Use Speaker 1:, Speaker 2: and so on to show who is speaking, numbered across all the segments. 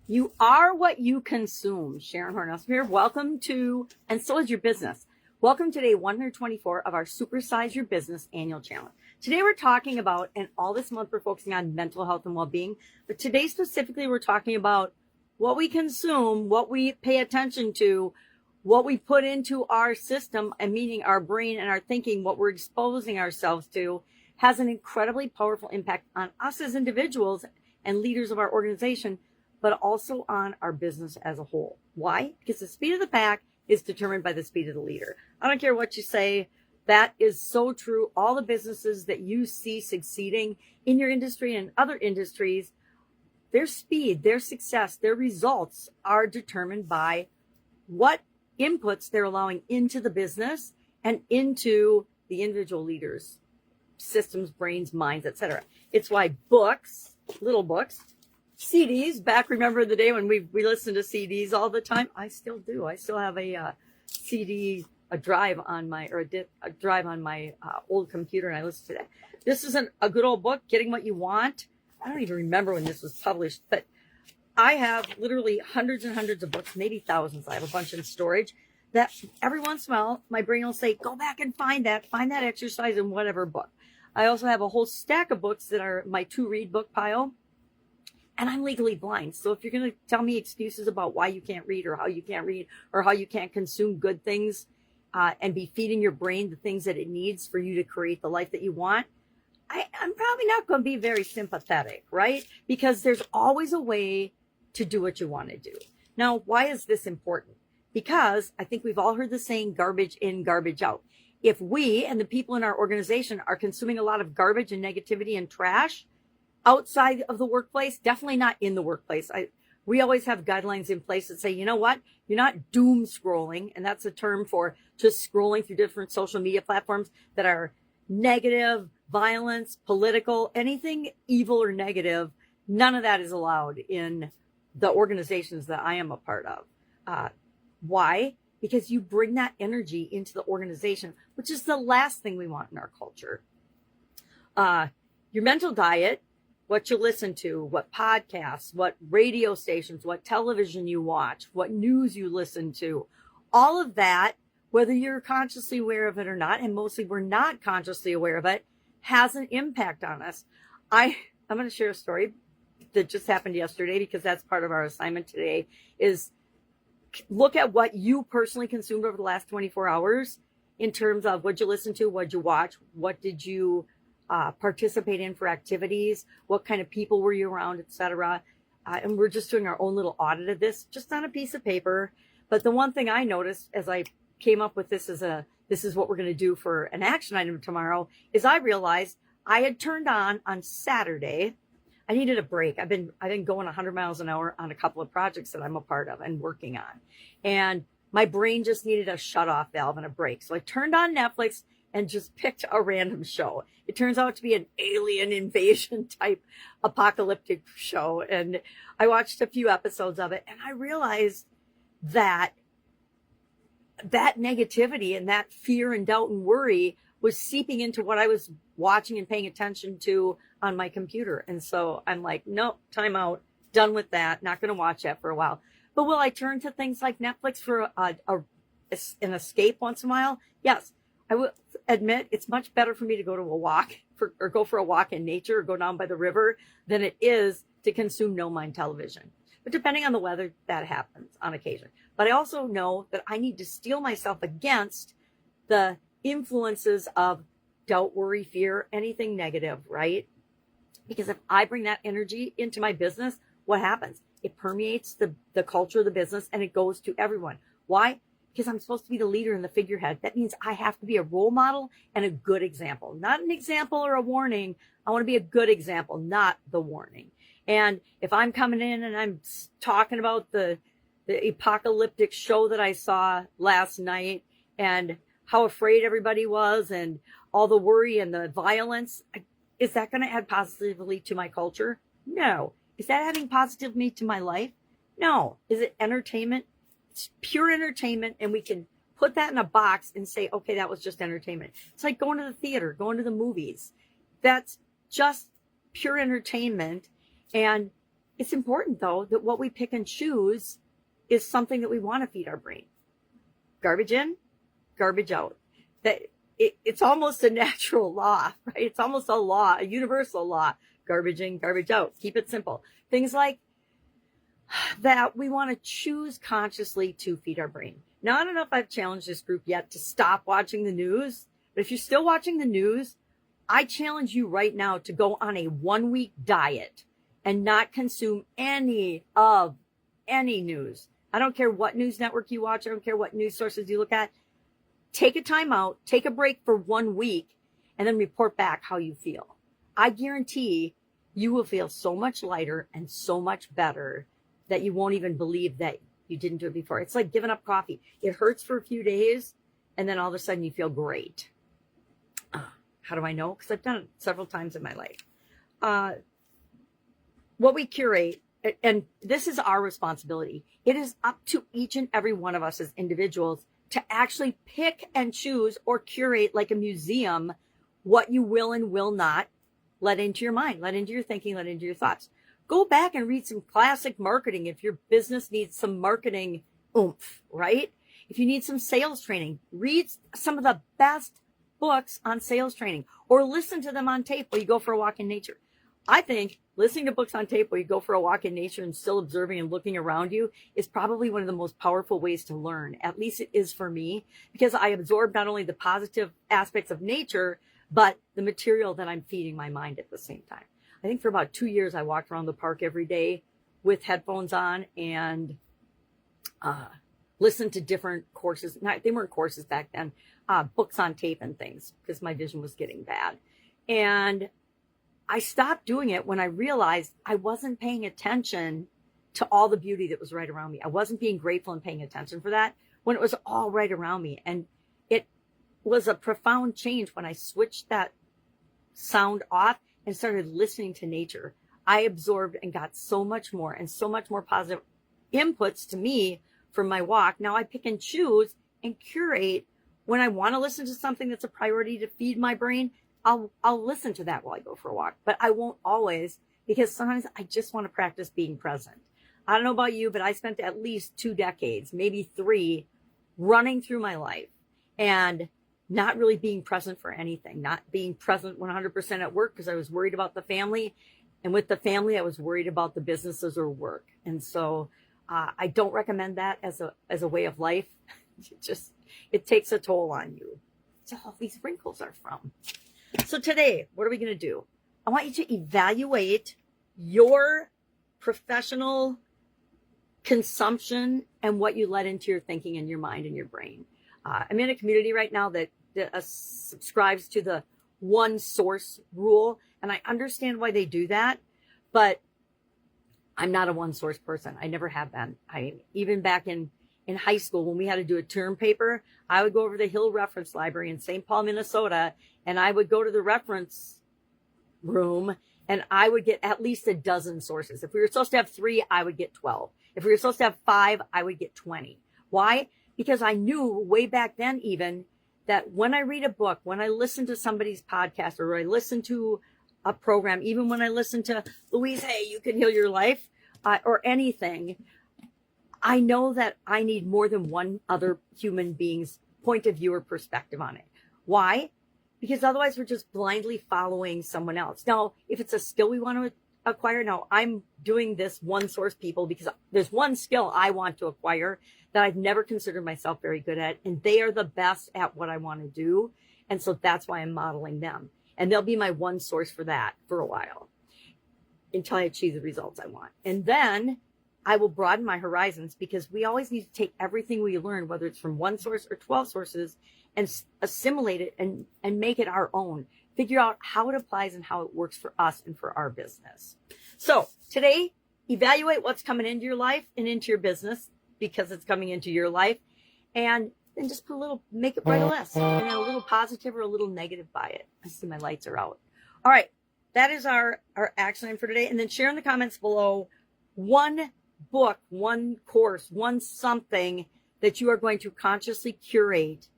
Speaker 1: You are what you consume. Sharon Horne-Ellstrom here. Welcome to, and so is your business. Welcome to day 124 of our Supersize Your Business Annual Challenge. Today we're talking about, and all this month we're focusing on mental health and well-being, but today specifically we're talking about what we consume, what we pay attention to, what we put into our system, and meaning our brain and our thinking, what we're exposing ourselves to, has an incredibly powerful impact on us as individuals and leaders of our organization, but also on our business as a whole. Why? Because the speed of the pack is determined by the speed of the leader. I don't care what you say. That is so true. All the businesses that you see succeeding in your industry and other industries, their speed, their success, their results are determined by what inputs they're allowing into the business and into the individual leaders' systems, brains, minds, etc. It's why books, little books, CDs, back remember the day when we listened to CDs all the time? I still do. I still have a CD, a drive on my old computer, and I listen to that. This isn't a good old book, Getting What You Want. I don't even remember when this was published, but I have literally hundreds and hundreds of books, maybe thousands. I have a bunch in storage that every once in a while, my brain will say, go back and find that exercise in whatever book. I also have a whole stack of books that are my to-read book pile. And I'm legally blind. So if you're going to tell me excuses about why you can't read or how you can't read or how you can't consume good things and be feeding your brain the things that it needs for you to create the life that you want, I'm probably not going to be very sympathetic, right? Because there's always a way to do what you want to do. Now, why is this important? Because I think we've all heard the saying, garbage in, garbage out. If we and the people in our organization are consuming a lot of garbage and negativity and trash, outside of the workplace, definitely not in the workplace. We always have guidelines in place that say, you know what? You're not doom scrolling. And that's a term for just scrolling through different social media platforms that are negative, violence, political, anything evil or negative. None of that is allowed in the organizations that I am a part of. Why? Because you bring that energy into the organization, which is the last thing we want in our culture. Your mental diet, what you listen to, what podcasts, what radio stations, what television you watch, what news you listen to, all of that, whether you're consciously aware of it or not, and mostly we're not consciously aware of it, has an impact on us. I'm going to share a story that just happened yesterday because that's part of our assignment today is look at what you personally consumed over the last 24 hours in terms of what you listen to, what you watch, what did you participate in for activities, what kind of people were you around, etc. And we're just doing our own little audit of this, just on a piece of paper. But the one thing I noticed as I came up with this this is what we're going to do for an action item tomorrow, is I realized I had turned on Saturday. I needed a break. I've been going 100 miles an hour on a couple of projects that I'm a part of and working on. And my brain just needed a shut-off valve and a break. So I turned on Netflix and just picked a random show. It turns out to be an alien invasion type apocalyptic show. And I watched a few episodes of it and I realized that negativity and that fear and doubt and worry was seeping into what I was watching and paying attention to on my computer. And so I'm like, nope, time out, done with that. Not going to watch that for a while. But will I turn to things like Netflix for an escape once in a while? Yes. I will admit it's much better for me to go to a walk or go for a walk in nature or go down by the river than it is to consume no mind television. But depending on the weather, that happens on occasion. But I also know that I need to steel myself against the influences of doubt, worry, fear, anything negative, right? Because if I bring that energy into my business, what happens? It permeates the culture of the business and it goes to everyone. Why? Because I'm supposed to be the leader and the figurehead. That means I have to be a role model and a good example. Not an example or a warning. I want to be a good example, not the warning. And if I'm coming in and I'm talking about the apocalyptic show that I saw last night and how afraid everybody was and all the worry and the violence, is that going to add positively to my culture? No. Is that adding positively to my life? No. Is it entertainment? It's pure entertainment, and we can put that in a box and say, okay, that was just entertainment. It's like going to the theater, going to the movies. That's just pure entertainment. And It's important, though, that what we pick and choose is something that we want to feed our brain. Garbage in, garbage out. That it's almost a natural law, right? It's almost a law, a universal law. Garbage in, garbage out. Keep it simple. Things like that we want to choose consciously to feed our brain. Now, I don't know if I've challenged this group yet to stop watching the news, but if you're still watching the news, I challenge you right now to go on a 1-week diet and not consume any news. I don't care what news network you watch. I don't care what news sources you look at. Take a time out, take a break for 1 week, and then report back how you feel. I guarantee you will feel so much lighter and so much better that you won't even believe that you didn't do it before. It's like giving up coffee. It hurts for a few days, and then all of a sudden you feel great. How do I know? Because I've done it several times in my life. What we curate, and this is our responsibility, it is up to each and every one of us as individuals to actually pick and choose or curate like a museum what you will and will not let into your mind, let into your thinking, let into your thoughts. Go back and read some classic marketing if your business needs some marketing oomph, right? If you need some sales training, read some of the best books on sales training or listen to them on tape while you go for a walk in nature. I think listening to books on tape while you go for a walk in nature and still observing and looking around you is probably one of the most powerful ways to learn. At least it is for me, because I absorb not only the positive aspects of nature, but the material that I'm feeding my mind at the same time. I think for about 2 years, I walked around the park every day with headphones on and listened to different courses. They weren't courses back then, books on tape and things, because my vision was getting bad. And I stopped doing it when I realized I wasn't paying attention to all the beauty that was right around me. I wasn't being grateful and paying attention for that when it was all right around me. And it was a profound change when I switched that sound off and started listening to nature. I absorbed and got so much more and so much more positive inputs to me from my walk. Now I pick and choose and curate when I want to listen to something that's a priority to feed my brain. I'll listen to that while I go for a walk, but I won't always, because sometimes I just want to practice being present. I don't know about you, but I spent at least 2 decades, maybe 3, running through my life and not really being present for anything, not being present 100% at work because I was worried about the family. And with the family, I was worried about the businesses or work. And so I don't recommend that as a way of life. It takes a toll on you. That's all these wrinkles are from. So today, what are we going to do? I want you to evaluate your professional consumption and what you let into your thinking and your mind and your brain. I'm in a community right now that subscribes to the one source rule, and I understand why they do that, but I'm not a one source person. I never have been. Even back in high school, when we had to do a term paper, I would go over to the Hill Reference Library in St. Paul, Minnesota, and I would go to the reference room and I would get at least a dozen sources. If we were supposed to have 3, I would get 12. If we were supposed to have 5, I would get 20. Why? Because I knew way back then even that when I read a book, when I listen to somebody's podcast, or I listen to a program, even when I listen to Louise Hay, You Can Heal Your Life, or anything, I know that I need more than one other human being's point of view or perspective on it. Why? Because otherwise we're just blindly following someone else. Now, if it's a skill we want to acquire, now I'm doing this one source, people, because there's one skill I want to acquire that I've never considered myself very good at, and they are the best at what I want to do. And so that's why I'm modeling them. And they'll be my one source for that for a while until I achieve the results I want. And then I will broaden my horizons, because we always need to take everything we learn, whether it's from one source or 12 sources, and assimilate it and make it our own. Figure out how it applies and how it works for us and for our business. So today, evaluate what's coming into your life and into your business, because it's coming into your life, and then just make it write a list, and then a little positive or a little negative by it. I see my lights are out. All right. That is our action item for today. And then share in the comments below one book, one course, one something that you are going to consciously curate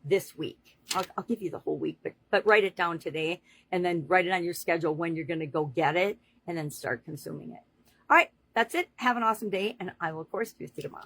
Speaker 1: this week. I'll give you the whole week, but write it down today, and then write it on your schedule when you're going to go get it, and then start consuming it. All right. That's it. Have an awesome day, and I will, of course, see you tomorrow.